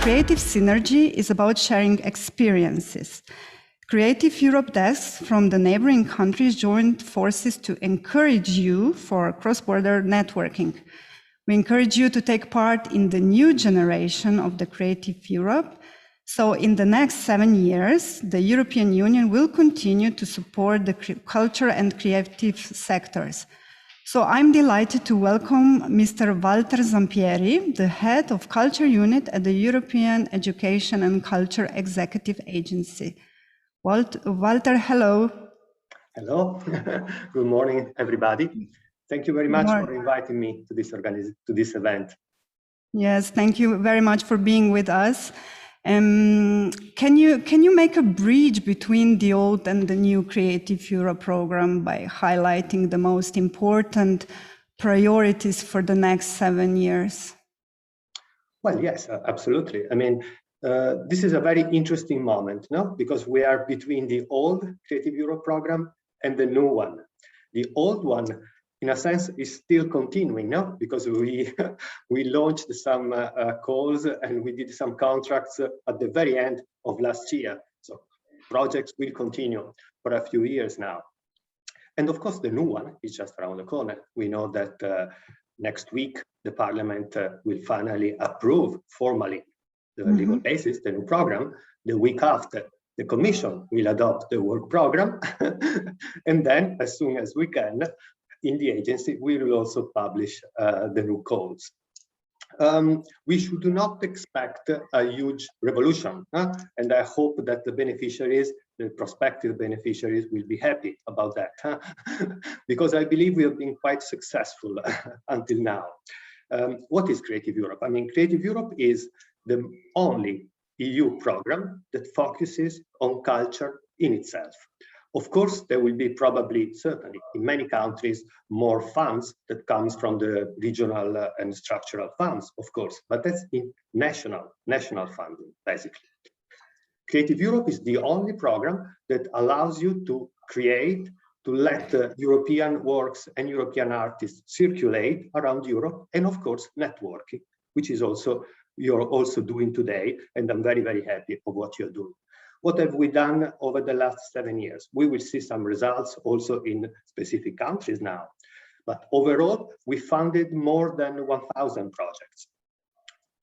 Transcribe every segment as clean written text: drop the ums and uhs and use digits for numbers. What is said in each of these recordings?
Creative Sinergy is about sharing experiences. Creative Europe desks from the neighboring countries joined forces to encourage you for cross-border networking. We encourage you to take part in the new generation of the Creative Europe. So in the next 7 years, the European Union will continue to support the culture and creative sectors. So I'm delighted to welcome Mr. Walter Zampieri, the head of Culture Unit at the European Education and Culture Executive Agency. Walter, hello. Hello. Good morning, everybody. Thank you very much for inviting me to this event. Yes, thank you very much for being with us. Can you make a bridge between the old and the new Creative Europe program by highlighting the most important priorities for the next 7 years? Well, yes, absolutely. I mean, this is a very interesting moment, no? Because we are between the old Creative Europe program and the new one. The old one, in a sense, is still continuing, no? Because we launched some calls and we did some contracts at the very end of last year. So projects will continue for a few years now. And of course, the new one is just around the corner. We know that next week, the Parliament will finally approve formally the legal basis, the new program. The week after, the Commission will adopt the work program. And then, as soon as we can, in the agency, we will also publish the new codes. We should not expect a huge revolution, and I hope that the beneficiaries, the prospective beneficiaries, will be happy about that, because I believe we have been quite successful until now. What is Creative Europe? I mean, Creative Europe is the only EU program that focuses on culture in itself. Of course, there will be probably, certainly, in many countries, more funds that comes from the regional and structural funds, of course, but that's in national funding, basically. Creative Europe is the only program that allows you to create, to let European works and European artists circulate around Europe, and of course, networking, which is also you're also doing today, and I'm very, very happy of what you're doing. What have we done over the last 7 years? We will see some results also in specific countries now. But overall, we funded more than 1,000 projects.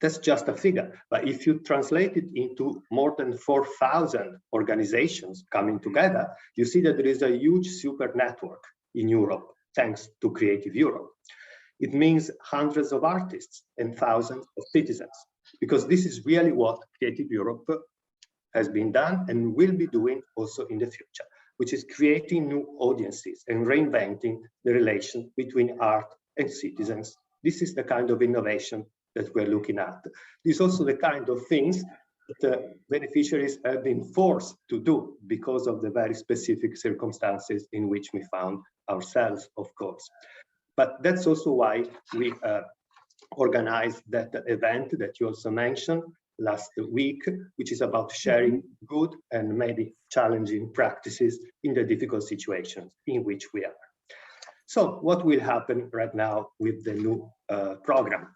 That's just a figure. But if you translate it into more than 4,000 organizations coming together, you see that there is a huge super network in Europe, thanks to Creative Europe. It means hundreds of artists and thousands of citizens, because this is really what Creative Europe has been done and will be doing also in the future, which is creating new audiences and reinventing the relation between art and citizens. This is the kind of innovation that we're looking at. This is also the kind of things that the beneficiaries have been forced to do because of the very specific circumstances in which we found ourselves, of course. But that's also why we organized that event that you also mentioned last week, which is about sharing good and maybe challenging practices in the difficult situations in which we are. So what will happen right now with the new program?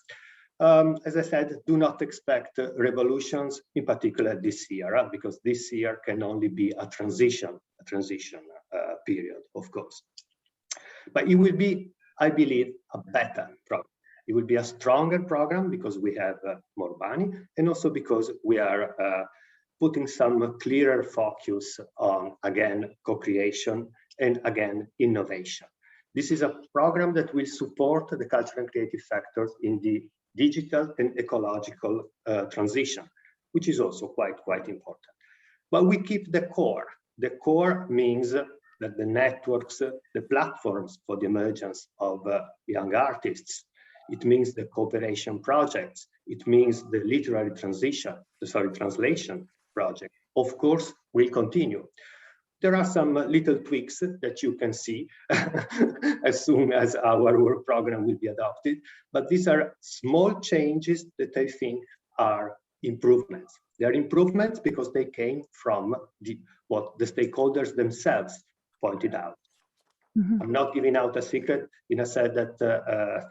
As I said, do not expect revolutions, in particular this year, because this year can only be a transition period, of course. But it will be, I believe, a better program. It will be a stronger program because we have more money, and also because we are putting some clearer focus on, again, co-creation and, again, innovation. This is a program that will support the cultural and creative sectors in the digital and ecological transition, which is also quite important. But we keep the core. The core means that the networks, the platforms for the emergence of young artists, it means the cooperation projects, it means the literary translation project, of course, will continue. There are some little tweaks that you can see as soon as our work program will be adopted, but these are small changes that I think are improvements. They are improvements because they came from what the stakeholders themselves pointed out. I'm not giving out a secret in a sense that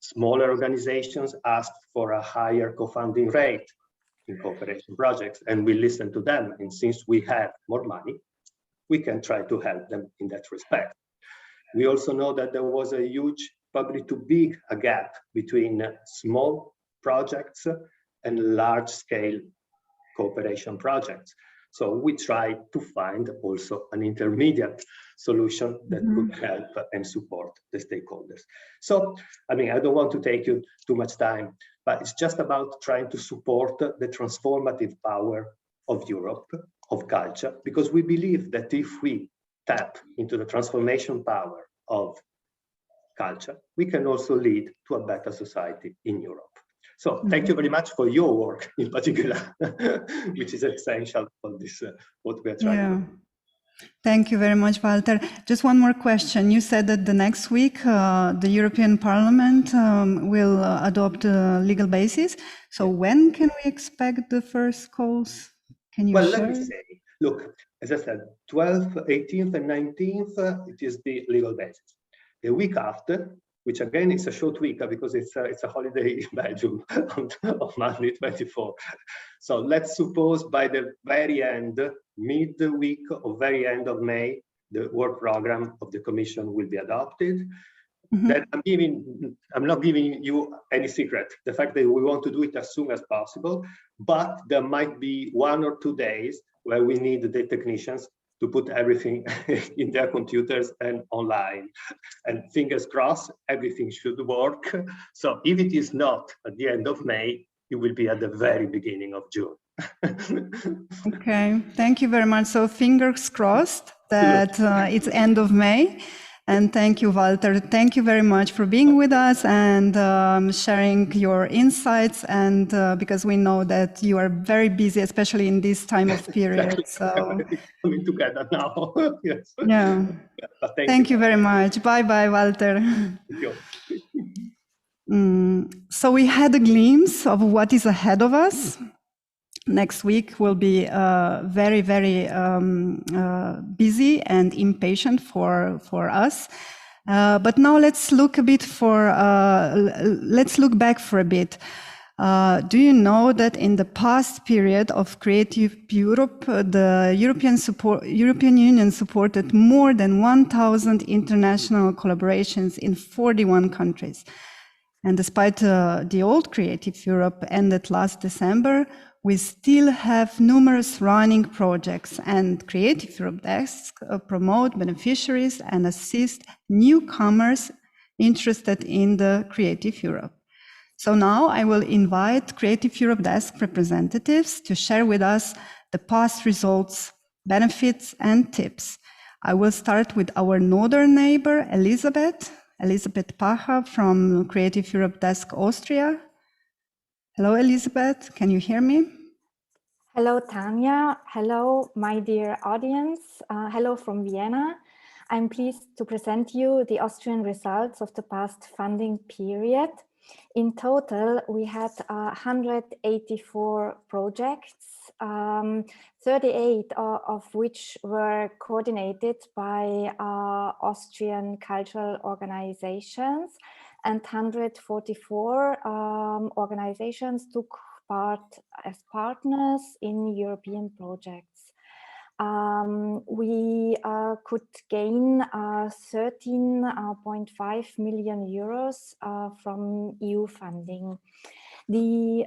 smaller organizations asked for a higher co-funding rate. in cooperation projects, and we listen to them. And since we have more money, we can try to help them in that respect. We also know that there was a huge, probably too big a gap between small projects and large-scale cooperation projects. So we try to find also an intermediate solution that could help and support the stakeholders. So, I mean, I don't want to take you too much time, but it's just about trying to support the transformative power of Europe, of culture, because we believe that if we tap into the transformation power of culture, we can also lead to a better society in Europe. So thank you very much for your work in particular, which is essential for this, what we are trying to do. Thank you very much, Walter. Just one more question. You said that the next week, the European Parliament will adopt a legal basis. So when can we expect the first calls? Can you share? Let me say, look, as I said, 12th, 18th, and 19th, it is the legal basis. The week after, which again is a short week because it's a holiday in Belgium on Monday 24. So let's suppose by the very end, mid-week or very end of May, the work program of the Commission will be adopted. Then I'm not giving you any secret. The fact that we want to do it as soon as possible, but there might be 1 or 2 days where we need the technicians to put everything in their computers and online. And fingers crossed, everything should work. So if it is not at the end of May, it will be at the very beginning of June. Okay, thank you very much. So fingers crossed that it's end of May. And thank you, Walter. Thank you very much for being with us and sharing your insights. And because we know that you are very busy, especially in this time of period. So coming together now. Yes. Yeah. Thank you very much. Bye-bye, Walter. Thank you. So we had a glimpse of what is ahead of us. Next week will be very, very busy and impatient for us. But now let's look back for a bit. Do you know that in the past period of Creative Europe, the European Union supported more than 1,000 international collaborations in 41 countries? And despite the old Creative Europe ended last December, we still have numerous running projects, and Creative Europe Desk promote beneficiaries and assist newcomers interested in the Creative Europe. So now I will invite Creative Europe Desk representatives to share with us the past results, benefits, and tips. I will start with our northern neighbor, Elisabeth Pacher from Creative Europe Desk Austria. Hello, Elisabeth, can you hear me? Hello, Tanya. Hello, my dear audience. Hello from Vienna. I'm pleased to present you the Austrian results of the past funding period. In total, we had 184 projects, 38 of which were coordinated by Austrian cultural organizations, and 144 organizations took part as partners in European projects. We could gain 13.5 million euros from EU funding. The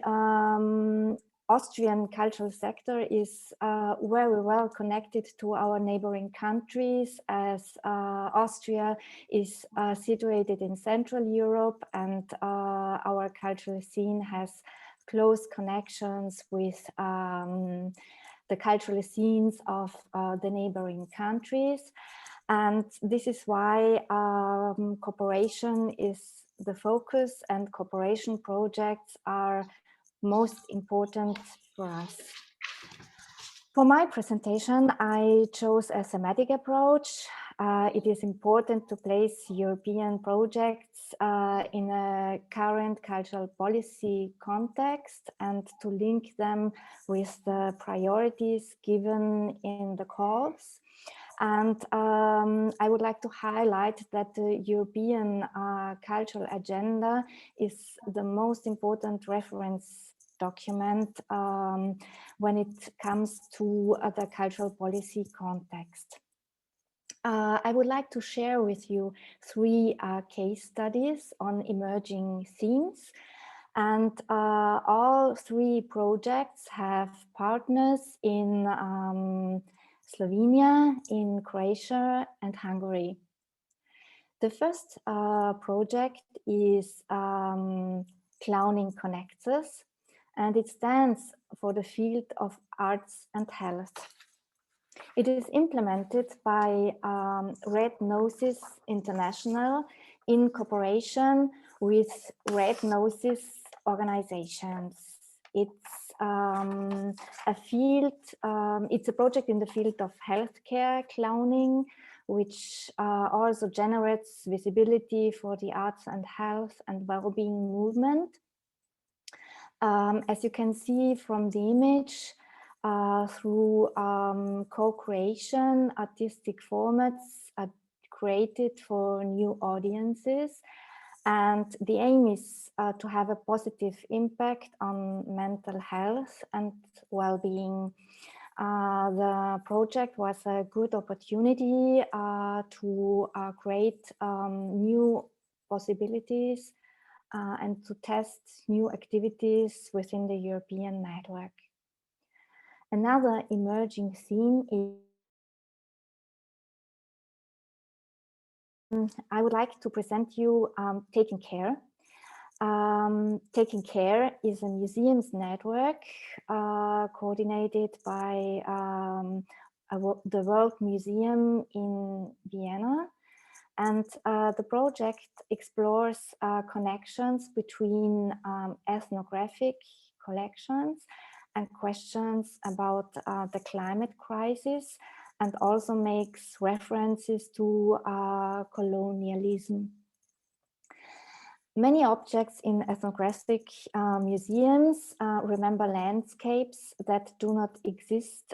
Austrian cultural sector is very well connected to our neighboring countries, as Austria is situated in Central Europe, and our cultural scene has close connections with the cultural scenes of the neighboring countries. And this is why cooperation is the focus, and cooperation projects are most important for us. For my presentation, I chose a thematic approach. It is important to place European projects in a current cultural policy context and to link them with the priorities given in the calls. And I would like to highlight that the European cultural agenda is the most important reference document when it comes to the cultural policy context. I would like to share with you 3 case studies on emerging themes. And all 3 projects have partners in Slovenia, in Croatia and Hungary. The first project is Clowning Connects Us, and it stands for the field of arts and health. It is implemented by Red Noses International in cooperation with Red Noses organizations. It's a field, it's a project in the field of healthcare clowning, which also generates visibility for the arts and health and well-being movement. As you can see from the image, through co-creation, artistic formats are created for new audiences. And the aim is to have a positive impact on mental health and well-being. The project was a good opportunity to create new possibilities and to test new activities within the European network. Another emerging theme is I would like to present you Taking Care. Taking Care is a museums network coordinated by the World Museum in Vienna. And the project explores connections between ethnographic collections and questions about the climate crisis, and also makes references to colonialism. Many objects in ethnographic museums remember landscapes that do not exist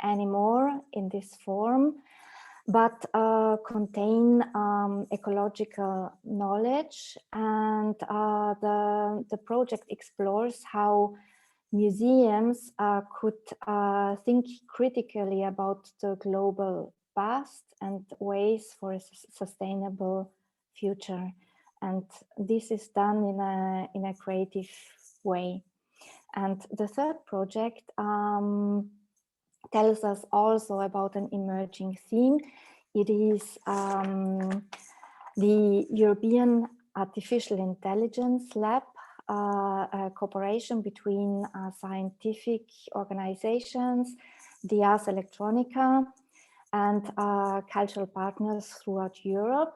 anymore in this form, but contain ecological knowledge. And the project explores how museums could think critically about the global past and ways for a sustainable future. And this is done in a creative way. And the third project tells us also about an emerging theme. It is the European Artificial Intelligence Lab, a cooperation between scientific organizations, the Ars Electronica, and cultural partners throughout Europe.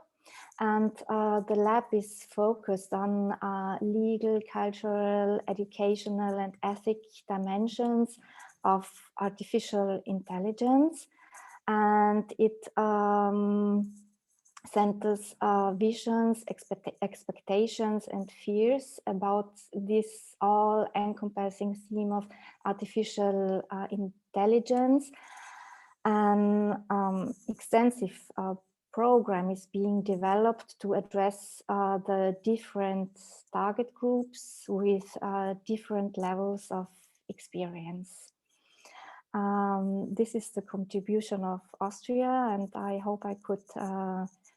And the lab is focused on legal, cultural, educational, and ethic dimensions of artificial intelligence. And it centers visions, expectations, and fears about this all-encompassing theme of artificial intelligence. An extensive program is being developed to address the different target groups with different levels of experience. This is the contribution of Austria, and I hope I could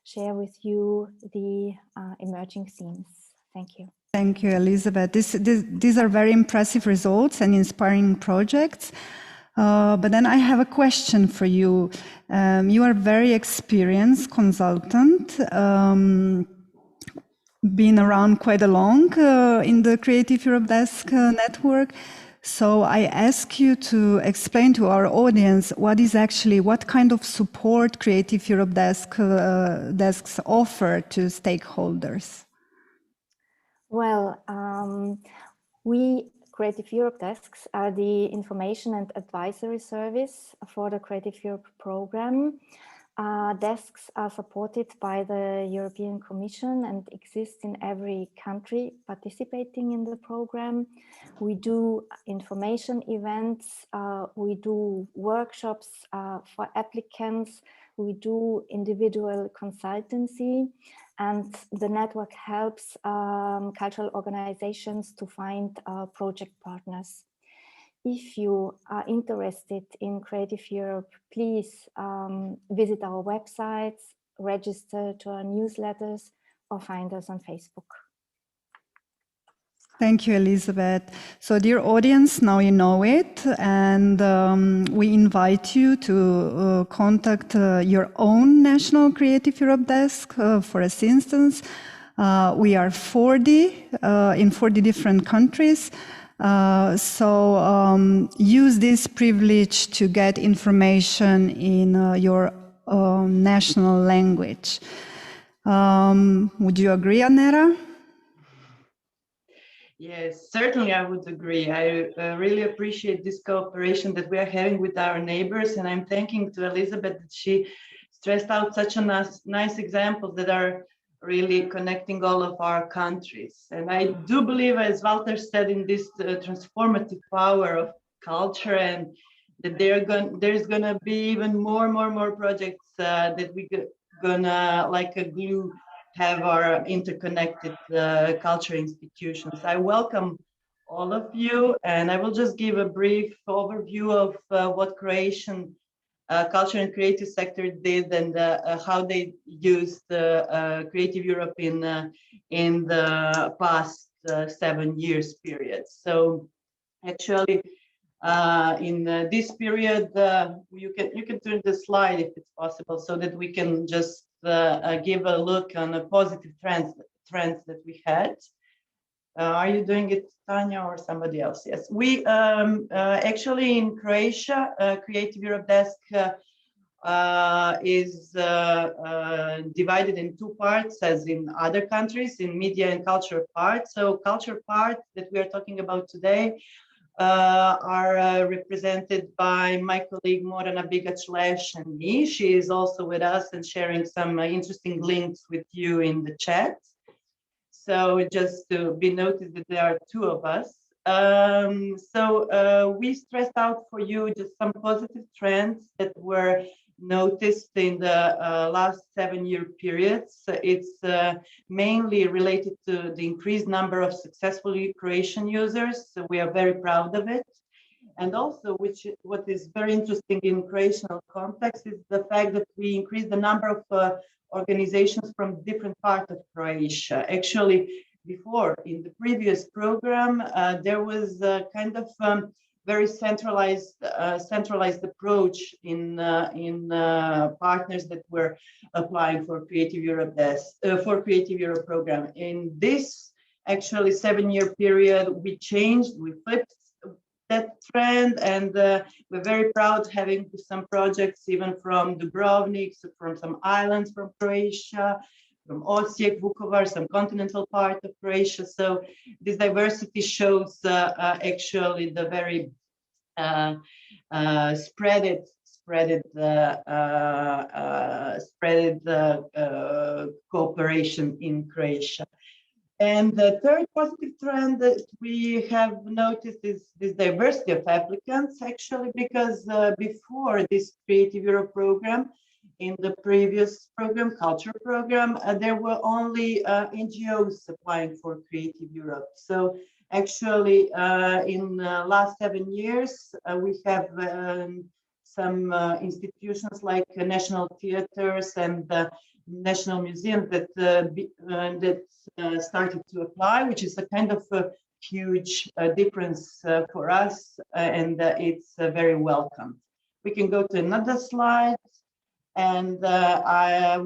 share with you the emerging themes. Thank you. Thank you, Elizabeth. These are very impressive results and inspiring projects. But then I have a question for you. You are a very experienced consultant, been around quite a long in the Creative Europe Desk network. So I ask you to explain to our audience what kind of support Creative Europe desks offer to stakeholders. Well, we Creative Europe desks are the information and advisory service for the Creative Europe program. Desks are supported by the European Commission and exist in every country participating in the program. We do information events, we do workshops for applicants, we do individual consultancy, And the network helps cultural organizations to find project partners. If you are interested in Creative Europe, please visit our websites, register to our newsletters, or find us on Facebook. Thank you, Elizabeth. So dear audience, now you know it, and we invite you to contact your own national Creative Europe desk. For instance, we are 40 in 40 different countries. So use this privilege to get information in your national language. Would you agree, Anera? Yes, certainly I would agree. I really appreciate this cooperation that we are having with our neighbors, and I'm thanking to Elizabeth that she stressed out such a nice examples that are really connecting all of our countries. And I do believe, as Walter said, in this transformative power of culture, and that there's gonna be even more projects that we're gonna, like a glue, have our interconnected culture institutions. I welcome all of you, and I will just give a brief overview of what Croatian culture and creative sector did, and how they used Creative Europe in the past 7 years period. So actually, in this period, you can turn the slide if it's possible, so that we can just give a look on the positive trends that we had. Are you doing it, Tanya, or somebody else? Yes, we actually in Croatia, Creative Europe desk is divided in 2 parts, as in other countries, in media and culture part. So culture part that we are talking about today are represented by my colleague Morana Bigac-Leš and me. She is also with us and sharing some interesting links with you in the chat. So just to be noted that there are 2 of us. We stressed out for you just some positive trends that were noticed in the last 7-year periods. It's mainly related to the increased number of successful Croatian users. So we are very proud of it. And also, what is very interesting in Croatian context is the fact that we increased the number of organizations from different parts of Croatia. Actually, before, in the previous program, there was a kind of very centralized approach in partners that were applying for Creative Europe Creative Europe program. In this actually 7-year period, we changed, we flipped that trend, and we're very proud having some projects even from Dubrovnik, so from some islands from Croatia, from Osijek, Vukovar, some continental part of Croatia. So this diversity shows actually the very spread cooperation in Croatia. And the third positive trend that we have noticed is this diversity of applicants, actually, because before this Creative Europe program, in the previous program, Culture program, there were only NGOs applying for Creative Europe. So actually, in the last 7 years, we have some institutions like national theaters and national museums that started to apply, which is a kind of a huge difference for us, and it's very welcome. We can go to another slide, and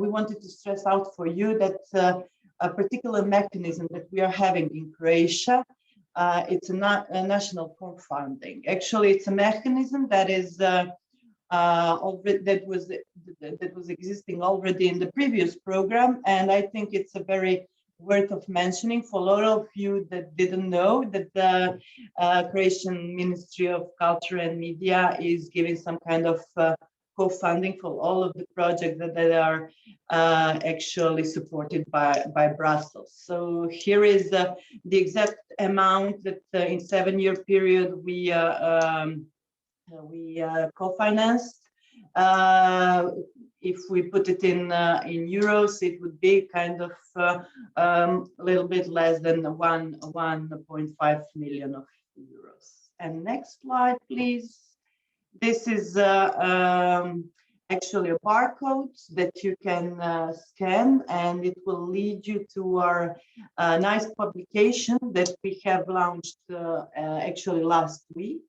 we wanted to stress out for you that a particular mechanism that we are having in Croatia, it's a national co-funding. Actually, it's a mechanism that is already that was existing already in the previous program, and I think it's a very worth of mentioning for a lot of you that didn't know that the Croatian Ministry of Culture and Media is giving some kind of co-funding for all of the projects that are actually supported by Brussels. So here is the exact amount that in 7-year period we co-financed. if we put it in euros, it would be kind of a little bit less than 1.5 million of euros. And next slide, please. This is actually a barcode that you can scan, and it will lead you to our nice publication that we have launched actually last week.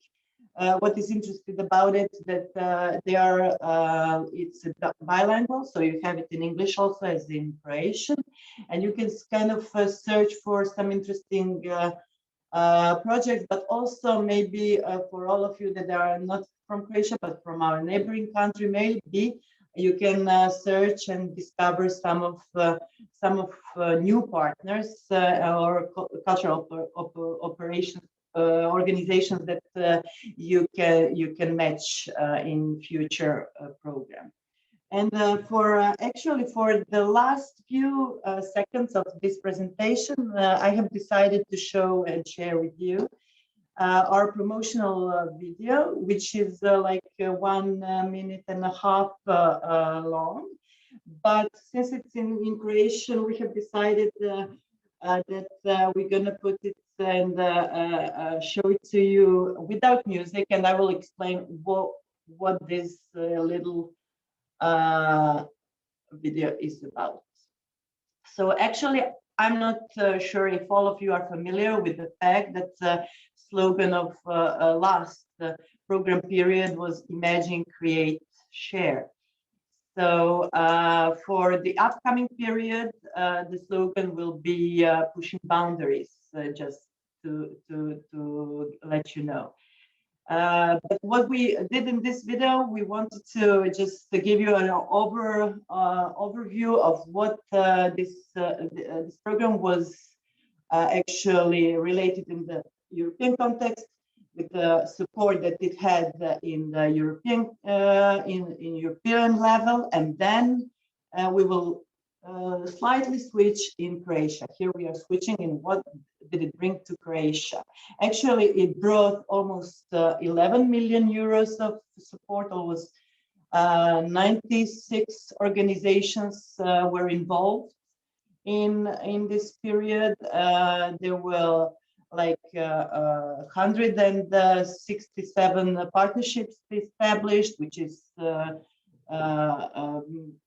What is interesting about it that it's bilingual, so you have it in English also as in Croatian, and you can kind of search for some interesting projects, but also maybe for all of you that are not from Croatia but from our neighboring country, maybe you can search and discover some of new partners or cultural operations organizations that you can match in future program. And actually for the last few seconds of this presentation, I have decided to show and share with you our promotional video, which is like 1.5 minutes long. But since it's in Croatian, we have decided that we're gonna put it and show it to you without music, and I will explain what this little video is about. So actually, I'm not sure if all of you are familiar with the fact that the slogan of last program period was Imagine, Create, Share. So for the upcoming period, the slogan will be pushing boundaries, just to let you know. But what we did in this video, we wanted to just to give you an overview of what this program was actually related in the European context, with the support that it had in the European European level, and then we will slightly switch in Croatia. Here we are switching in what did it bring to Croatia. Actually, it brought almost 11 million euros of support. Almost 96 organizations were involved in this period. There were like 167 partnerships established, which is a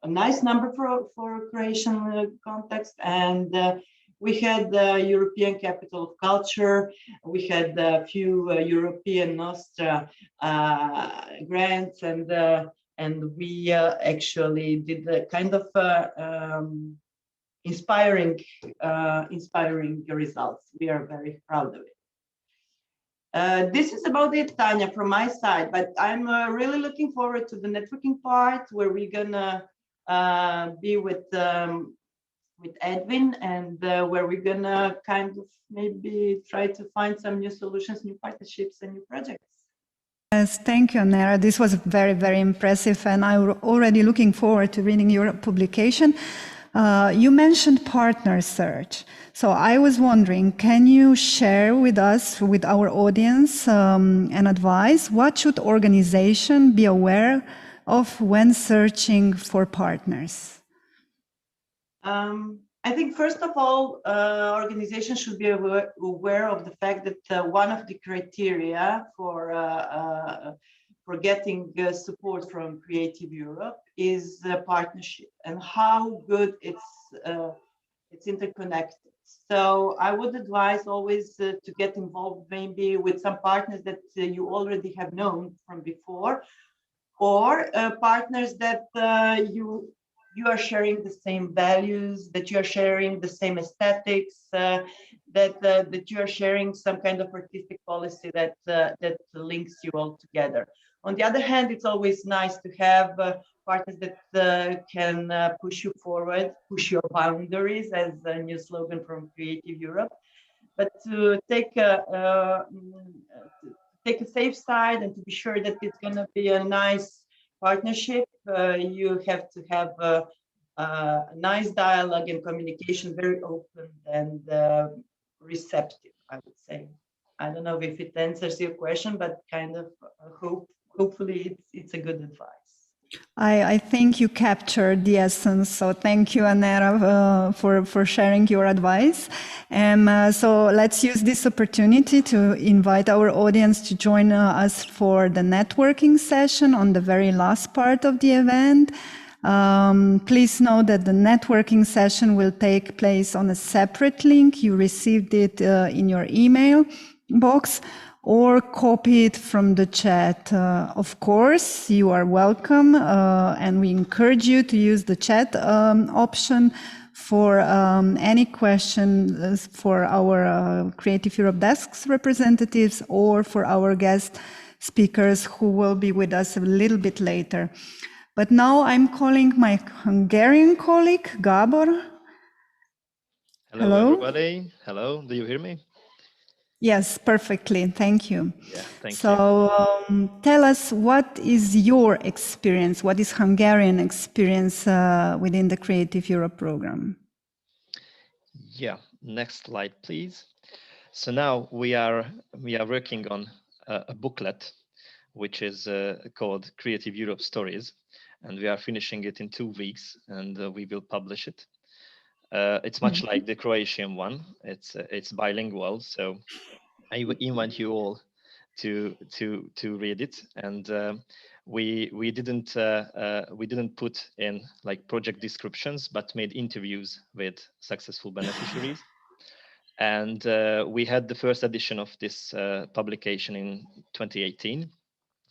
nice number for Croatian context. And we had the European Capital of Culture. We had a few European Nostra grants, and we actually did a kind of inspiring results. We are very proud of it. This is about it, Tanya, from my side, but I'm really looking forward to the networking part, where we're gonna be with Edwin, and where we're gonna kind of maybe try to find some new solutions, new partnerships, and new projects. Yes, thank you, Nera. This was very, very impressive, and I'm already looking forward to reading your publication. You mentioned partner search. So I was wondering, can you share with us, with our audience, an advice? What should organization be aware of when searching for partners? I think first of all, organizations should be aware of the fact that one of the criteria for getting support from Creative Europe is partnership, and how good it's interconnected. So I would advise always to get involved maybe with some partners that you already have known from before, or partners that you are sharing the same values, that you are sharing the same aesthetics, that you are sharing some kind of artistic policy that links you all together. On the other hand, it's always nice to have partners that can push you forward, push your boundaries, as a new slogan from Creative Europe. But to take a safe side and to be sure that it's going to be a nice partnership, you have to have a nice dialogue and communication, very open and receptive, I would say. I don't know if it answers your question, but kind of hopefully it's a good advice. I think you captured the essence. So thank you, Anera, for sharing your advice. And so let's use this opportunity to invite our audience to join us for the networking session on the very last part of the event. Please know that the networking session will take place on a separate link. You received it in your email box, or copy it from the chat. Of course, you are welcome, and we encourage you to use the chat option for any questions for our Creative Europe Desk's representatives or for our guest speakers who will be with us a little bit later. But now I'm calling my Hungarian colleague, Gábor. Hello, everybody. Hello, do you hear me? Yes, perfectly. Thank you. Yeah, thank you. So tell us, what is your experience? What is Hungarian experience within the Creative Europe program? Yeah, next slide, please. So now we are working on a booklet, which is called Creative Europe Stories, and we are finishing it in 2 weeks, and we will publish it. It's much like the Croatian one. It's bilingual, so I invite you all to read it. And we didn't put in like project descriptions, but made interviews with successful beneficiaries. And we had the first edition of this publication in 2018,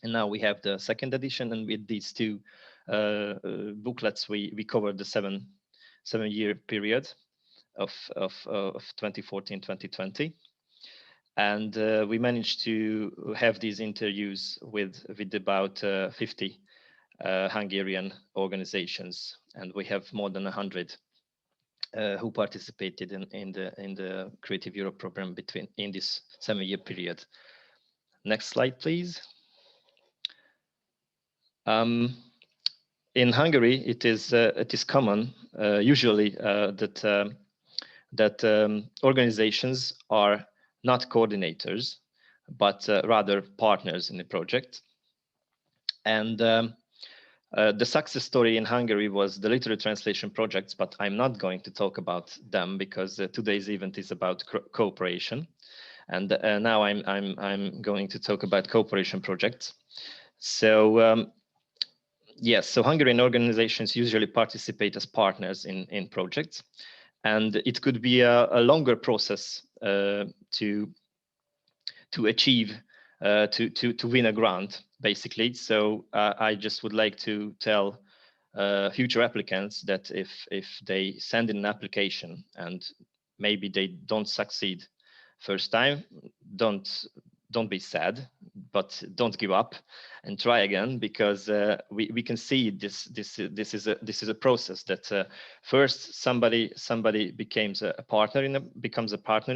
and now we have the second edition. And with these two booklets, we covered the seven-year period of 2014-2020. And we managed to have these interviews with about 50 Hungarian organizations, and we have more than 100 who participated in the Creative Europe program in this 7-year period. Next slide, please. In Hungary, it is common usually that organizations are not coordinators, but rather partners in the project. And the success story in Hungary was the literary translation projects, but I'm not going to talk about them because today's event is about cooperation. And now I'm going to talk about cooperation projects. So yes, so Hungarian organizations usually participate as partners in projects. And it could be a longer process to achieve, to win a grant, basically. So I just would like to tell future applicants that if they send in an application and maybe they don't succeed first time, don't be sad, but don't give up and try again, because we can see this is a process that first somebody becomes a partner in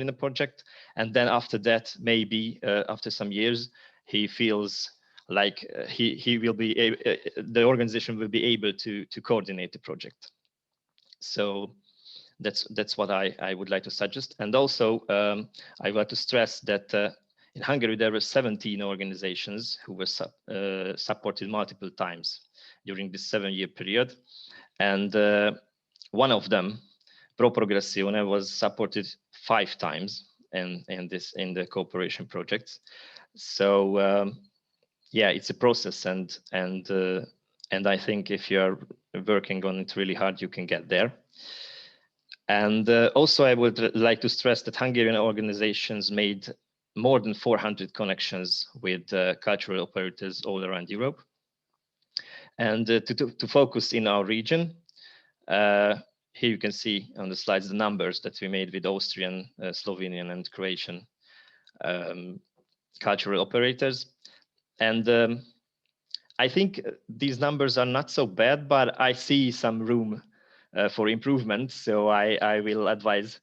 a project, and then after that, maybe after some years, he feels like he will be the organization will be able to coordinate the project. So that's what I would like to suggest. And also I would like to stress that in Hungary, there were 17 organizations who were supported multiple times during this 7-year period. And one of them, Pro Progressione, was supported 5 times in the cooperation projects. So yeah, it's a process, and I think if you're working on it really hard, you can get there. And also, I would like to stress that Hungarian organizations made more than 400 connections with cultural operators all around Europe. And to focus in our region, here you can see on the slides the numbers that we made with Austrian, Slovenian, and Croatian cultural operators. And I think these numbers are not so bad, but I see some room for improvement. So I will advise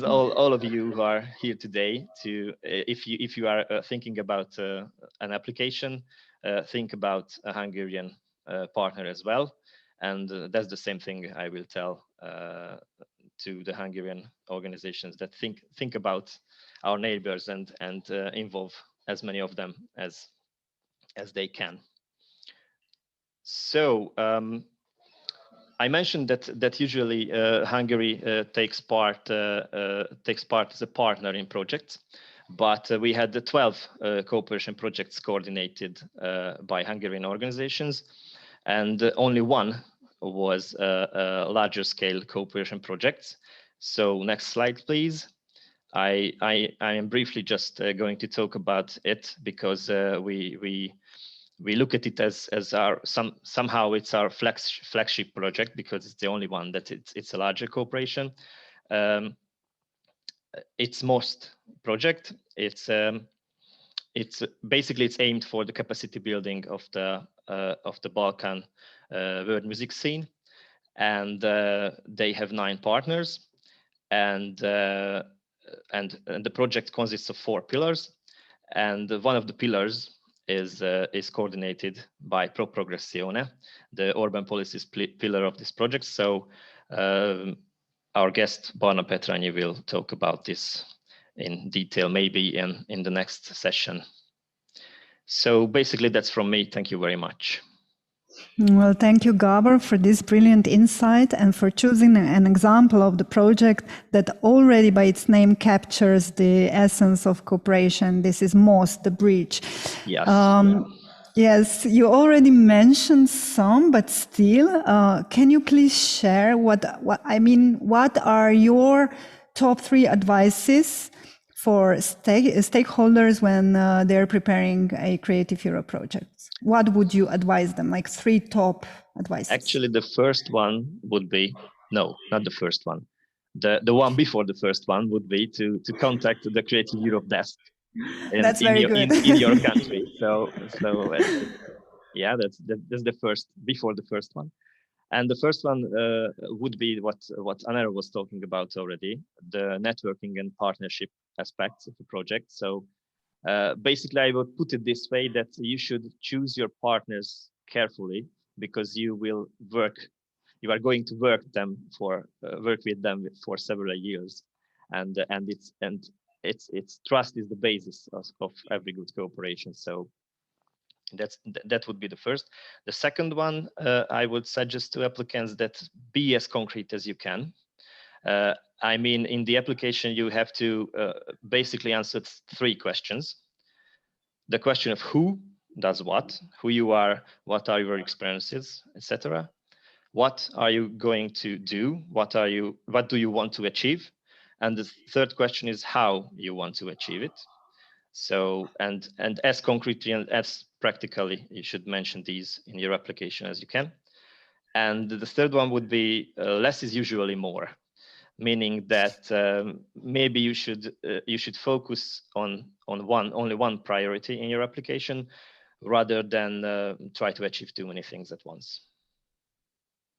all of you who are here today to, if you are thinking about an application, think about a Hungarian partner as well. And that's the same thing I will tell to the Hungarian organizations, that think about our neighbors and involve as many of them as they can. So I mentioned that usually Hungary takes part as a partner in projects, but we had the 12 cooperation projects coordinated by Hungarian organizations, and only one was a larger scale cooperation project. So next slide, please. I am briefly just going to talk about it because we look at it as our somehow it's our flagship project because it's the only one that it's a larger cooperation. It's most project. It's basically it's aimed for the capacity building of the Balkan world music scene, and they have 9 partners, and the project consists of 4 pillars, and one of the pillars is coordinated by Pro Progressione, the urban policies pillar of this project. So our guest Barna Petrányi will talk about this in detail, maybe in the next session. So basically that's from me. Thank you very much. Well, thank you, Gabor, for this brilliant insight and for choosing an example of the project that already by its name captures the essence of cooperation. This is MOST, the bridge. Yes. Yes, you already mentioned some, but still, can you please share what are your top 3 advices for stakeholders when they're preparing a Creative Europe project? What would you advise them, like 3 top advices? Actually, the first one would be, no, not the first one. The one before the first one would be to contact the Creative Europe desk in your country. So yeah, that's the first, before the first one. And the first one would be what Anna was talking about already, the networking and partnership aspects of the project. So basically, I would put it this way, that you should choose your partners carefully, because you are going to work with them for several years, and it's trust is the basis of every good cooperation. So that would be the first. The second one, I would suggest to applicants that be as concrete as you can. I mean, in the application, you have to basically answer 3 questions. The question of who does what, who you are, what are your experiences, etc. What are you going to do? What do you want to achieve? And the third question is how you want to achieve it. So, and as concretely and as practically, you should mention these in your application as you can. And the third one would be less is usually more, meaning that maybe you should focus on only one priority in your application, rather than try to achieve too many things at once.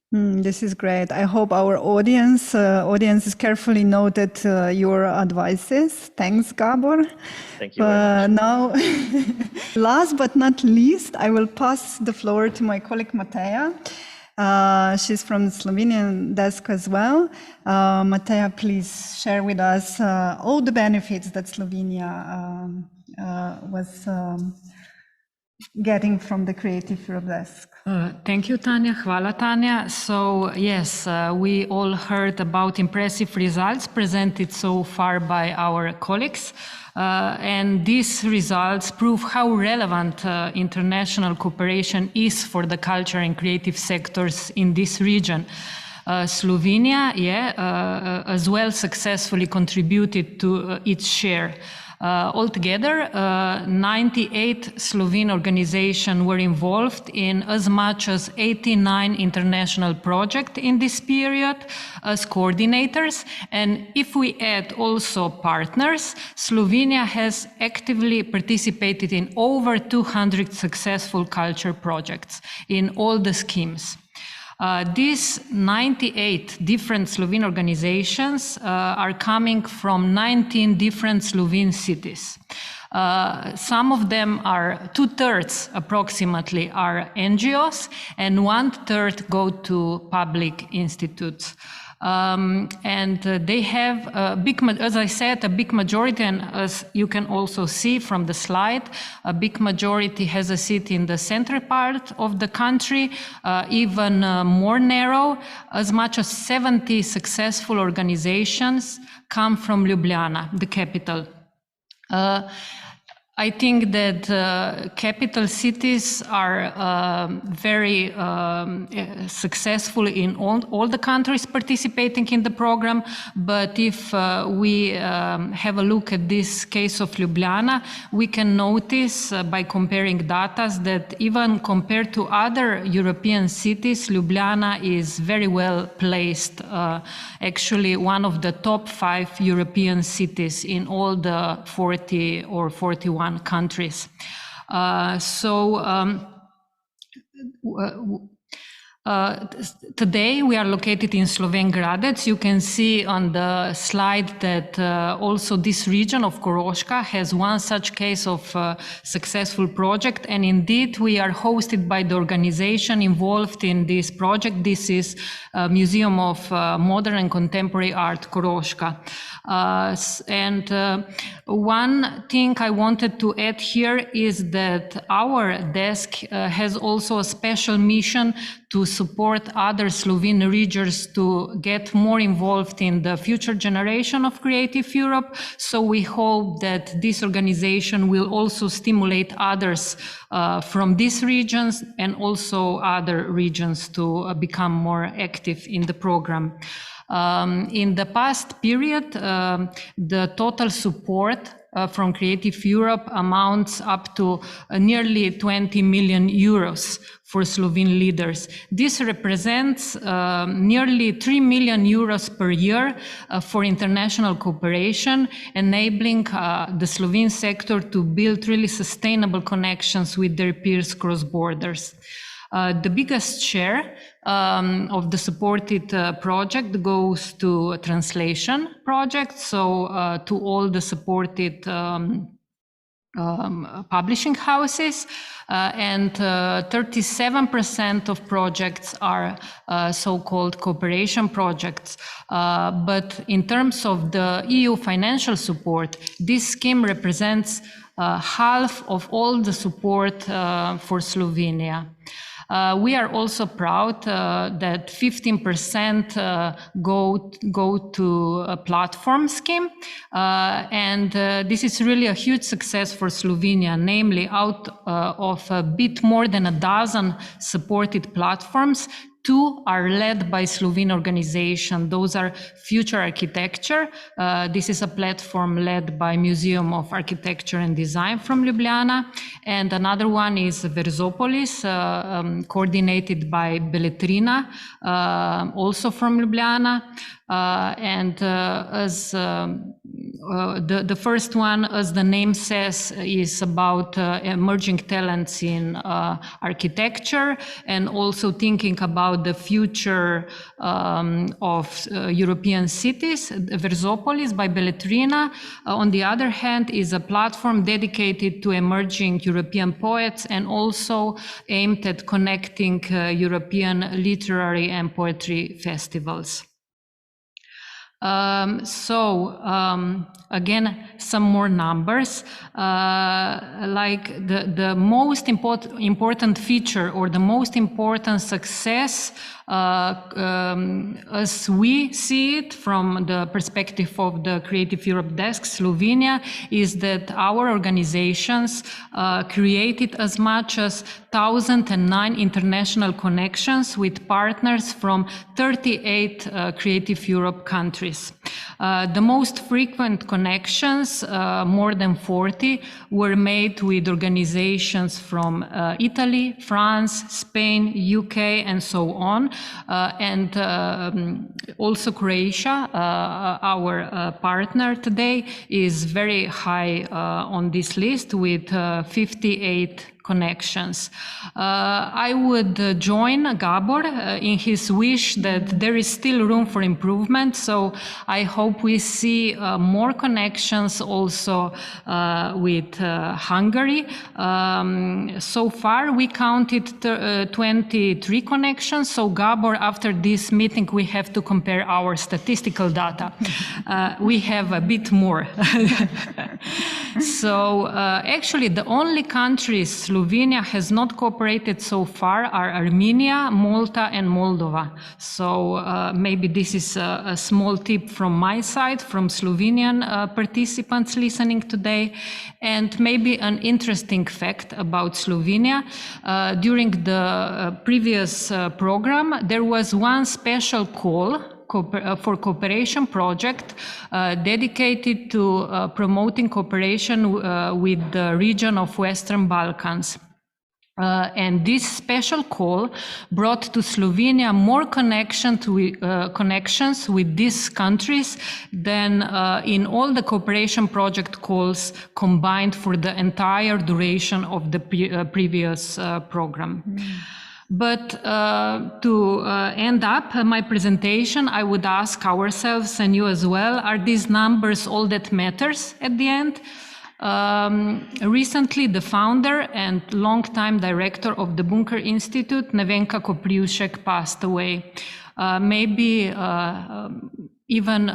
This is great. I hope our audience has carefully noted your advices. Thanks, Gabor. Thank you very much. Now, last but not least, I will pass the floor to my colleague Mateja. She's from the Slovenian desk as well. Mateja, please share with us all the benefits that Slovenia was getting from the Creative Europe desk. Thank you, Tanja. Hvala, Tanja. So, yes, we all heard about impressive results presented so far by our colleagues. And these results prove how relevant international cooperation is for the culture and creative sectors in this region. Slovenia, as well successfully contributed to its share. Altogether, 98 Slovene organizations were involved in as much as 89 international projects in this period as coordinators. And if we add also partners, Slovenia has actively participated in over 200 successful culture projects in all the schemes. These 98 different Slovene organizations are coming from 19 different Slovene cities. Some of them are 2/3 approximately are NGOs, and 1/3 go to public institutes. And they have a big, as I said, a big majority, and as you can also see from the slide, a big majority has a seat in the center part of the country, even more narrow. As much as 70 successful organizations come from Ljubljana, the capital. I think that capital cities are very successful in all the countries participating in the program. But if we have a look at this case of Ljubljana, we can notice by comparing data that even compared to other European cities, Ljubljana is very well placed. Actually, one of the top 5 European cities in all the 40 or 41 countries. Today we are located in Slovenj Gradec. You can see on the slide that also this region of Koroška has one such case of successful project, and indeed we are hosted by the organization involved in this project. This is Museum of Modern and Contemporary Art Koroška. And one thing I wanted to add here is that our desk has also a special mission to support other Slovene regions to get more involved in the future generation of Creative Europe. So we hope that this organization will also stimulate others from these regions and also other regions to become more active in the program. In the past period, the total support from Creative Europe amounts up to nearly 20 million euros for Slovene leaders. This represents nearly 3 million euros per year for international cooperation, enabling the Slovene sector to build really sustainable connections with their peers cross borders. The biggest share of the supported project goes to a translation project, so to all the supported publishing houses, and 37% of projects are so-called cooperation projects. But in terms of the EU financial support, this scheme represents half of all the support for Slovenia. We are also proud that 15% go to a platform scheme, and this is really a huge success for Slovenia. Namely, out of a bit more than a dozen supported platforms, 2 are led by Slovene organization. Those are Future Architecture. This is a platform led by Museum of Architecture and Design from Ljubljana. And another one is Verzopolis, coordinated by Beletrina, also from Ljubljana. And as the first one, as the name says, is about emerging talents in architecture and also thinking about the future of European cities. Verzopolis by Beletrina, on the other hand, is a platform dedicated to emerging European poets and also aimed at connecting European literary and poetry festivals. Again, some more numbers. Like the most important feature or the most important success, as we see it from the perspective of the Creative Europe Desk Slovenia, is that our organizations created as much as 1,009 international connections with partners from 38 Creative Europe countries. The most frequent connections, more than 40, were made with organizations from Italy, France, Spain, UK, and so on. And also Croatia, our partner today, is very high on this list with 58 connections. I would join Gabor in his wish that there is still room for improvement. So I hope we see more connections also with Hungary. So far we counted 23 connections. So Gabor, after this meeting, we have to compare our statistical data. We have a bit more. So actually the only countries Slovenia has not cooperated so far are Armenia, Malta and Moldova. So maybe this is a small tip from my side, from Slovenian participants listening today. And maybe an interesting fact about Slovenia. During the previous program, there was one special call for cooperation project dedicated to promoting cooperation with the region of Western Balkans. And this special call brought to Slovenia more connections with these countries than in all the cooperation project calls combined for the entire duration of the previous program. But to end up my presentation, I would ask ourselves and you as well, are these numbers all that matters at the end? Recently, the founder and longtime director of the Bunker Institute, Nevenka Kopriušek, passed away. Maybe even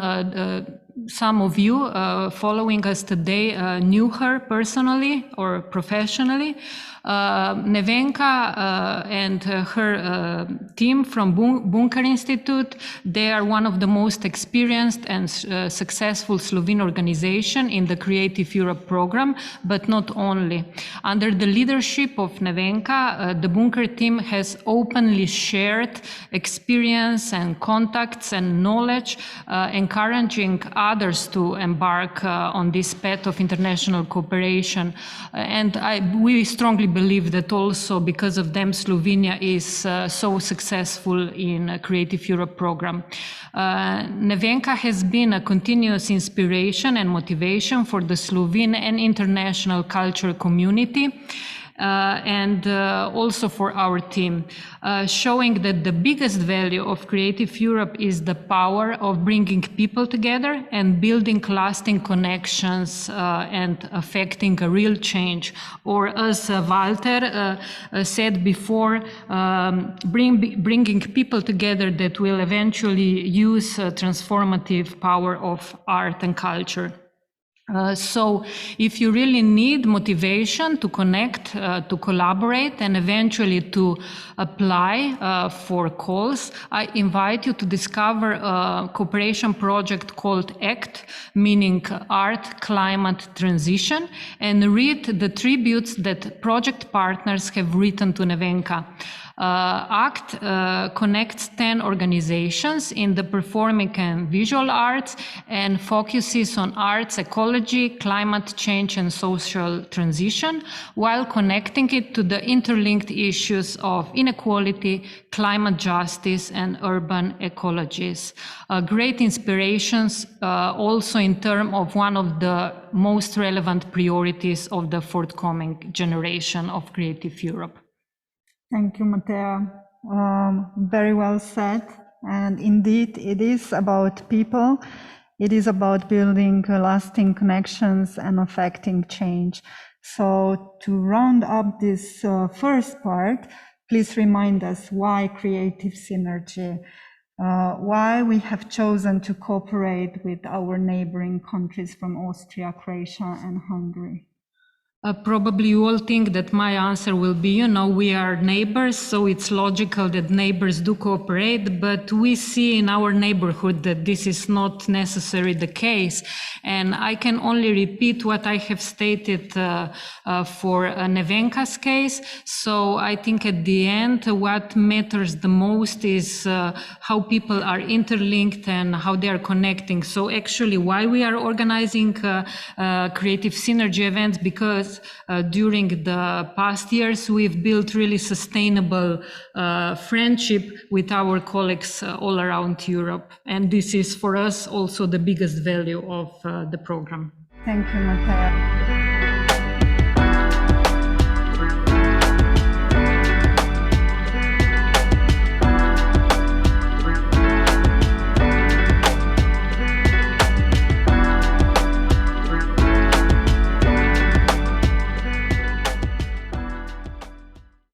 some of you following us today knew her personally or professionally. Nevenka and her team from Bunker Institute, they are one of the most experienced and successful Slovene organization in the Creative Europe program, but not only. Under the leadership of Nevenka, the Bunker team has openly shared experience and contacts and knowledge, encouraging others to embark on this path of international cooperation. And we strongly believe that also because of them Slovenia is so successful in Creative Europe program. Nevenka has been a continuous inspiration and motivation for the Slovene and international cultural community. And also for our team, showing that the biggest value of Creative Europe is the power of bringing people together and building lasting connections and affecting a real change. Or as Walter said before, bringing people together that will eventually use transformative power of art and culture. So if you really need motivation to connect, to collaborate, and eventually to apply for calls, I invite you to discover a cooperation project called ACT, meaning Art, Climate, Transition, and read the tributes that project partners have written to Nevenka. ACT connects 10 organizations in the performing and visual arts and focuses on arts, ecology, climate change and social transition, while connecting it to the interlinked issues of inequality, climate justice and urban ecologies. Great inspirations also in terms of one of the most relevant priorities of the forthcoming generation of Creative Europe. Thank you, Matea. Very well said. And indeed, it is about people. It is about building lasting connections and affecting change. So to round up this first part, please remind us why Creative Sinergy, why we have chosen to cooperate with our neighboring countries from Austria, Croatia and Hungary. Probably you all think that my answer will be, we are neighbors, so it's logical that neighbors do cooperate, but we see in our neighborhood that this is not necessarily the case. And I can only repeat what I have stated for Nevenka's case. So I think at the end, what matters the most is how people are interlinked and how they are connecting. So actually why we are organizing Creative Sinergy events, because during the past years, we've built really sustainable friendship with our colleagues all around Europe. And this is for us also the biggest value of the program. Thank you, Matea.